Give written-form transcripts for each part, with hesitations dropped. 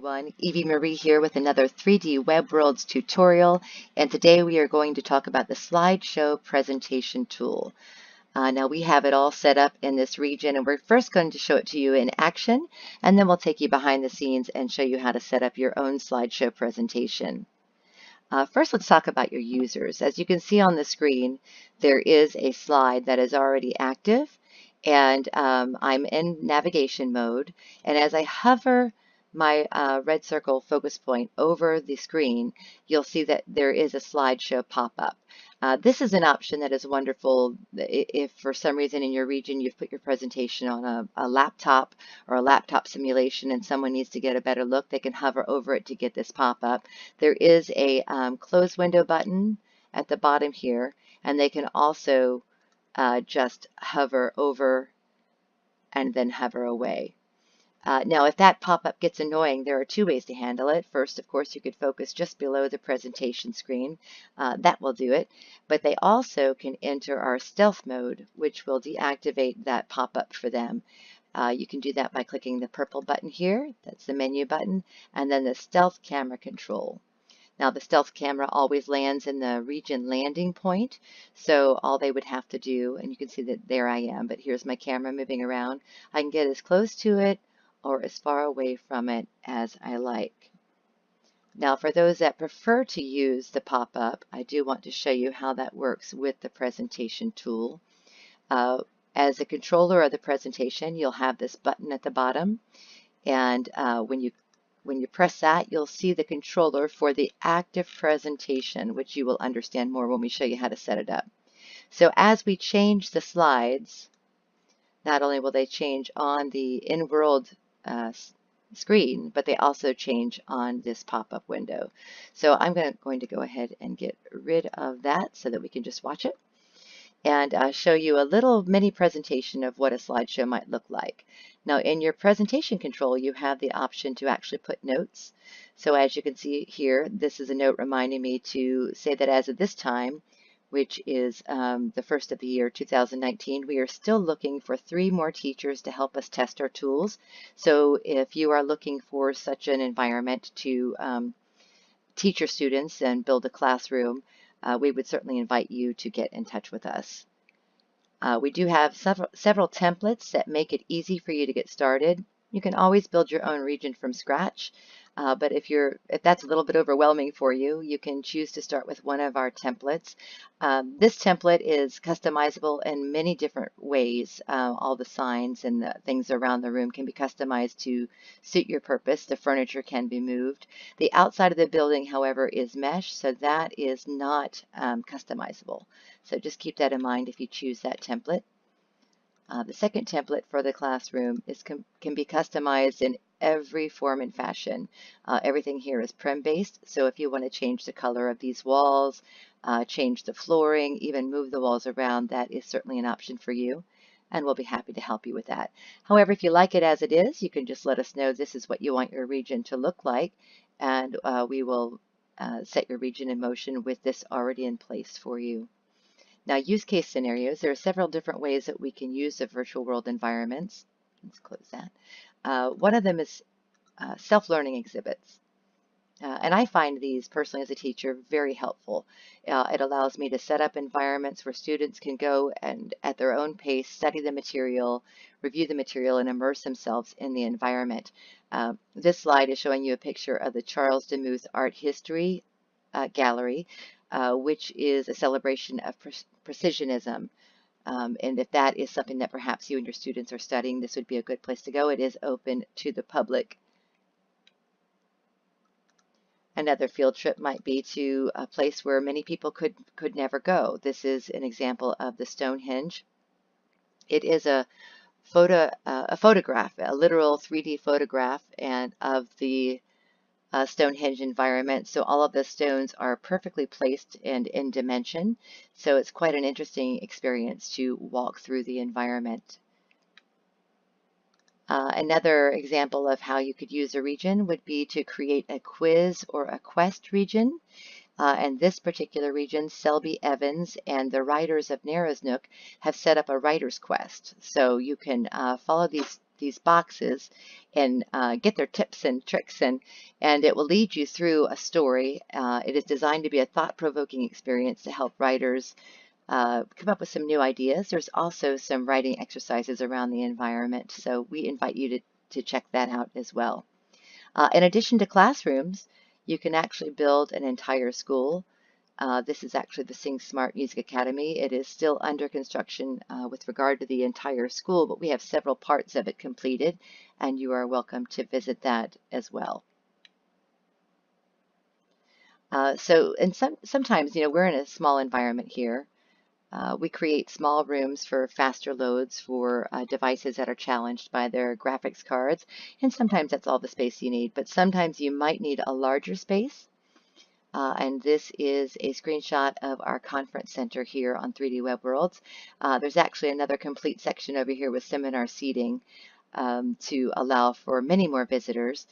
everyone. Evie Marie here with another 3D web-worldz tutorial, and today we are going to talk about the slideshow presentation tool. Now we have it all set up in this region, and we're first going to show it to you in action, and then we'll take you behind the scenes and show you how to set up your own slideshow presentation. First, let's talk about your users. As you can see on the screen, there is a slide that is already active, and I'm in navigation mode, and as I hover my red circle focus point over the screen, you'll see that there is a slideshow pop-up. This is an option that is wonderful if for some reason in your region you've put your presentation on a laptop or a laptop simulation and someone needs to get a better look, they can hover over it to get this pop-up. There is a close window button at the bottom here, and they can also just hover over and then hover away. Now, if that pop-up gets annoying, there are two ways to handle it. First, of course, you could focus just below the presentation screen. That will do it. But they also can enter our stealth mode, which will deactivate that pop-up for them. You can do that by clicking the purple button here. That's the menu button. And then the stealth camera control. Now, the stealth camera always lands in the region landing point, so all they would have to do, and you can see that there I am, but here's my camera moving around. I can get as close to it or as far away from it as I like. Now, for those that prefer to use the pop-up, I do want to show you how that works with the presentation tool. As a controller of the presentation, you'll have this button at the bottom, and when you press that, you'll see the controller for the active presentation, which you will understand more when we show you how to set it up. So as we change the slides, not only will they change on the in-world screen, but they also change on this pop-up window. So I'm going to go ahead and get rid of that so that we can just watch it and show you a little mini presentation of what a slideshow might look like. Now, in your presentation control, you have the option to actually put notes. So as you can see here, this is a note reminding me to say that as of this time, which is the first of the year 2019, we are still looking for 3 more teachers to help us test our tools. So if you are looking for such an environment to teach your students and build a classroom, we would certainly invite you to get in touch with us. We do have several templates that make it easy for you to get started. You can always build your own region from scratch, but if that's a little bit overwhelming for you, you can choose to start with one of our templates. This template is customizable in many different ways. All the signs and the things around the room can be customized to suit your purpose. The furniture can be moved. The outside of the building, however, is mesh, so that is not customizable. So just keep that in mind if you choose that template. The second template for the classroom can be customized in every form and fashion. Everything here is prem-based, so if you want to change the color of these walls, change the flooring, even move the walls around, that is certainly an option for you, and we'll be happy to help you with that. However, if you like it as it is, you can just let us know this is what you want your region to look like, and we will set your region in motion with this already in place for you. Now, use case scenarios. There are several different ways that we can use the virtual world environments. Let's close that. One of them is self-learning exhibits. And I find these personally as a teacher very helpful. It allows me to set up environments where students can go and at their own pace study the material, review the material, and immerse themselves in the environment. This slide is showing you a picture of the Charles Demuth Art History Gallery, which is a celebration of precisionism. And if that is something that perhaps you and your students are studying, this would be a good place to go. It is open to the public. Another field trip might be to a place where many people could never go. This is an example of the Stonehenge. It is a photograph, a literal 3D photograph and of the Stonehenge environment. So all of the stones are perfectly placed and in dimension. So it's quite an interesting experience to walk through the environment. Another example of how you could use a region would be to create a quiz or a quest region. And this particular region, Selby Evans and the writers of Narrows Nook have set up a writer's quest. So you can follow these these boxes and get their tips and tricks, and it will lead you through a story. It is designed to be a thought-provoking experience to help writers come up with some new ideas. There's also some writing exercises around the environment, so we invite you to check that out as well. In addition to classrooms, you can actually build an entire school. This is actually the Sing Smart Music Academy. It is still under construction with regard to the entire school, but we have several parts of it completed, and you are welcome to visit that as well. Sometimes, we're in a small environment here. We create small rooms for faster loads for devices that are challenged by their graphics cards, and sometimes that's all the space you need, but sometimes you might need a larger space. And this is a screenshot of our conference center here on 3D web-worldz. There's actually another complete section over here with seminar seating to allow for many more visitors.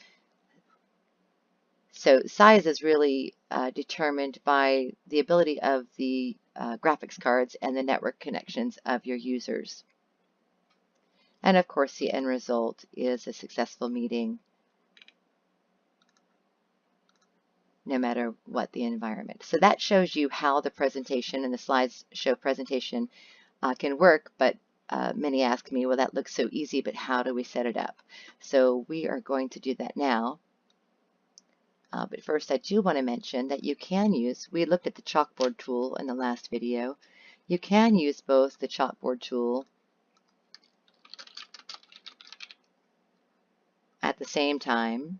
So size is really determined by the ability of the graphics cards and the network connections of your users. And of course, the end result is a successful meeting, no matter what the environment. So that shows you how the presentation and the slideshow presentation can work, but many ask me, well, that looks so easy, but how do we set it up? So we are going to do that now. But first, I do want to mention that you can use, we looked at the Chalkboard tool in the last video. You can use both the Chalkboard tool at the same time.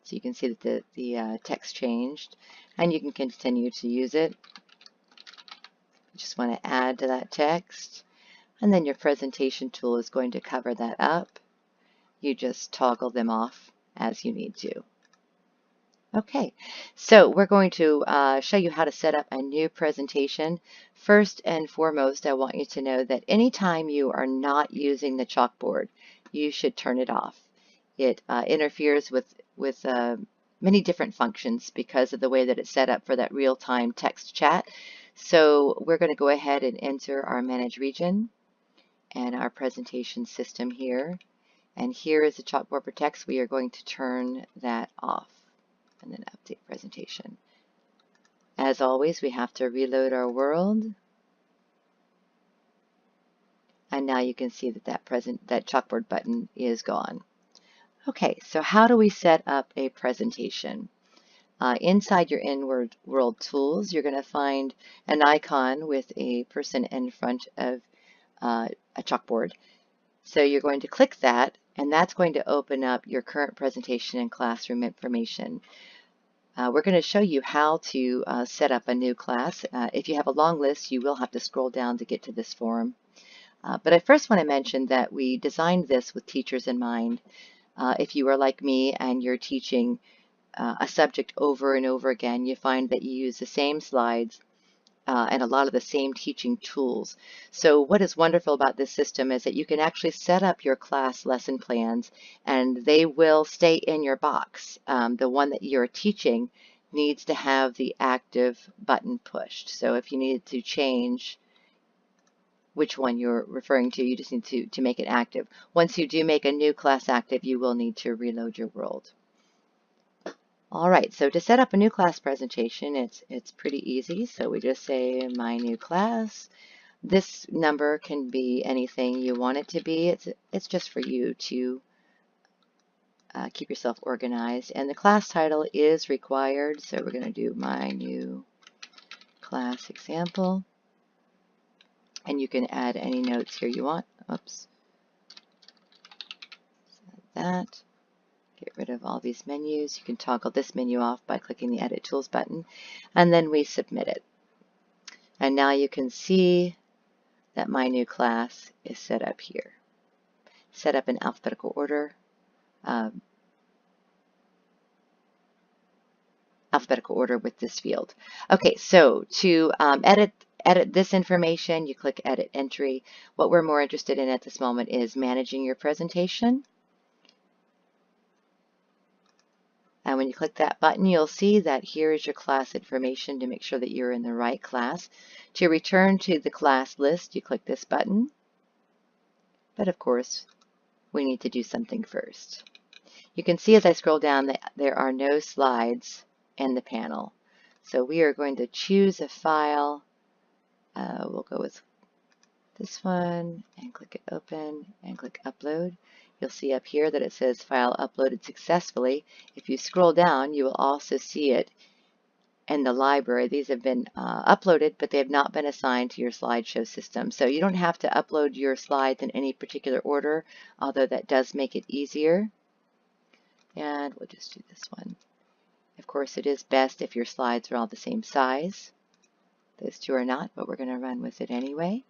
So you can see that the text changed, and you can continue to use it. You just want to add to that text, and then your presentation tool is going to cover that up. You just toggle them off as you need to. Okay, so we're going to show you how to set up a new presentation. First and foremost, I want you to know that anytime you are not using the chalkboard, you should turn it off. It interferes with many different functions because of the way that it's set up for that real-time text chat. So we're going to go ahead and enter our Manage Region and our presentation system here. And here is the Chalkboard for Text. We are going to turn that off and then update presentation. As always, we have to reload our world. And now you can see that that chalkboard button is gone. Okay, so how do we set up a presentation? Inside your in-world tools, you're going to find an icon with a person in front of a chalkboard. So you're going to click that, and that's going to open up your current presentation and classroom information. We're going to show you how to set up a new class. If you have a long list, you will have to scroll down to get to this form. But I first want to mention that we designed this with teachers in mind. If you are like me and you're teaching a subject over and over again, you find that you use the same slides and a lot of the same teaching tools. So what is wonderful about this system is that you can actually set up your class lesson plans, and they will stay in your box. The one that you're teaching needs to have the active button pushed. So if you need to change which one you're referring to, you just need to make it active. Once you do make a new class active, you will need to reload your world. All right, so to set up a new class presentation, it's pretty easy. So we just say my new class. This number can be anything you want it to be. It's just for you to keep yourself organized. And the class title is required, so we're going to do my new class example. And you can add any notes here you want. Oops. Set that. Get rid of all these menus. You can toggle this menu off by clicking the Edit Tools button, and then we submit it. And now you can see that my new class is set up here. Set up in alphabetical order. Alphabetical order with this field. Okay, so to edit this information, you click Edit Entry. What we're more interested in at this moment is managing your presentation. And when you click that button, you'll see that here is your class information to make sure that you're in the right class. To return to the class list, you click this button. but of course we need to do something first. You can see as I scroll down that there are no slides in the panel. So we are going to choose a file. We'll go with this one and click it open and click upload. You'll see up here that it says file uploaded successfully. If you scroll down, you will also see it in the library. These have been uploaded, but they have not been assigned to your slideshow system. So you don't have to upload your slides in any particular order, although that does make it easier. And we'll just do this one. Of course, it is best if your slides are all the same size. Those two are not, but we're going to run with it anyway.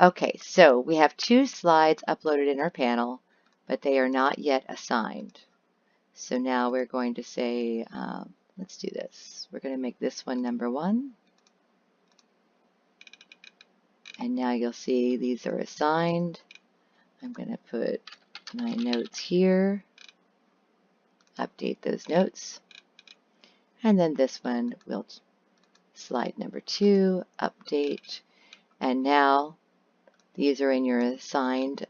Okay, so we have 2 slides uploaded in our panel, but they are not yet assigned. So now we're going to say, let's do this. We're going to make this one number 1. And now you'll see these are assigned. I'm going to put my notes here, update those notes. And then this one will slide number 2, update. And now these are in your assigned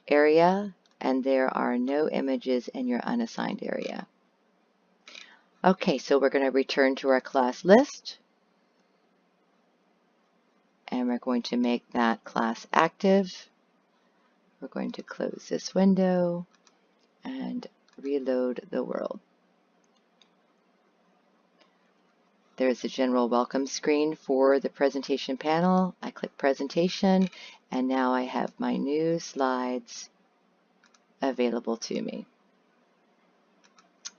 area, and there are no images in your unassigned area. Okay, so we're going to return to our class list, and we're going to make that class active. We're going to close this window and reload the world. There's a general welcome screen for the presentation panel. I click presentation, and now I have my new slides available to me.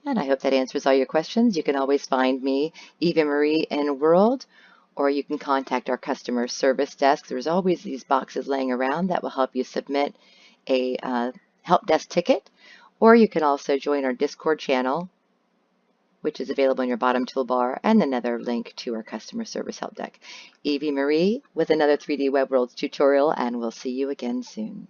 And I hope that answers all your questions. You can always find me, Eva Marie, in World, or you can contact our customer service desk. There's always these boxes laying around that will help you submit a help desk ticket, or you can also join our Discord channel, which is available in your bottom toolbar, and another link to our customer service help desk. Eva Marie with another 3D web worlds tutorial, and we'll see you again soon.